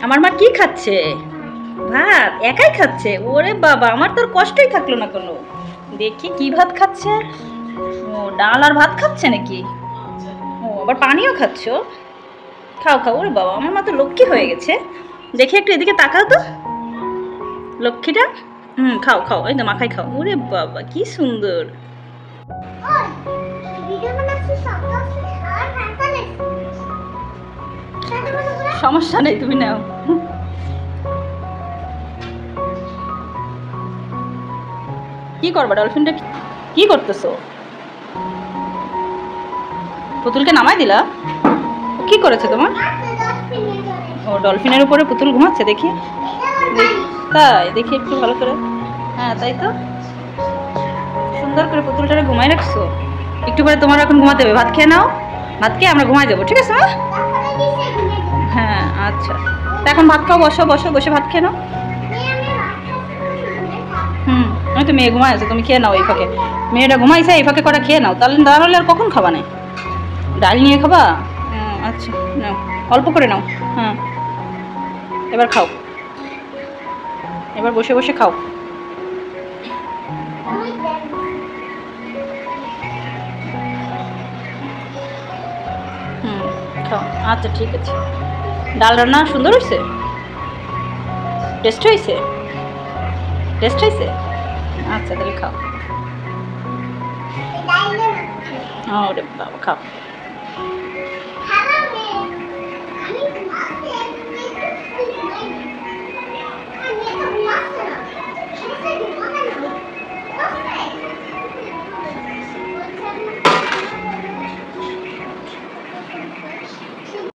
আমার মা কি খাচ্ছে? ভাত একাই খাচ্ছে? ওরে বাবা, আমার তোর কষ্টই থাকলো না কোনো। দেখি কি ভাত খাচ্ছে। ও ডাল আর ভাত খাচ্ছে নাকি? ও আবার পানিও খাচ্ছ? খাও খাও। ওরে বাবা, আমার মা তো লক্ষ্মী হয়ে গেছে। দেখি একটু এদিকে তাকাও তো, লক্ষ্মীটা। খাও খাও, এই তো মাখাই খাও। ওরে বাবা কি সুন্দর। সমস্যা নেই, তুমি নাও। কি করবা ডলফিনটা? কি করতেছো? পুতুলকে নামাই দিলা? কি করেছে তোমার? ও ডলফিনের উপরে পুতুল ঘুমাচ্ছে, দেখি। তাই দেখি একটু ভালো করে। হ্যাঁ তাই তো, সুন্দর করে পুতুলটারে ঘুমাই রাখছো। একটু পরে তোমার এখন ঘুমাতে হবে। ভাত খেয়ে নাও, ভাত খেয়ে আমরা ঘুমাই যাবো, ঠিক আছে মা? হ্যাঁ আচ্ছা, তা এখন ভাত খাও, বসো বসো, বসে ভাত খেয়ে নাও। আমি তো মেয়ে ঘুমাই আছে, তুমি খেয়ে নাও এই ফাঁকে। মেয়েটা ঘুমাইছে, এই ফাঁকে কটা খেয়ে নাও, তাহলে দাঁড়ালে আর কখন খাবা না? ডাল নিয়ে খাবা? আচ্ছা নাও, অল্প করে নাও। হ্যাঁ এবার খাও, এবার বসে বসে খাও। খাও, আচ্ছা ঠিক আছে। ডাল রান্না সুন্দর হয়েছে? টেস্ট হয়েছে? টেস্ট হয়েছে? আচ্ছা তাহলে খাও। ওরে বাবা খাও।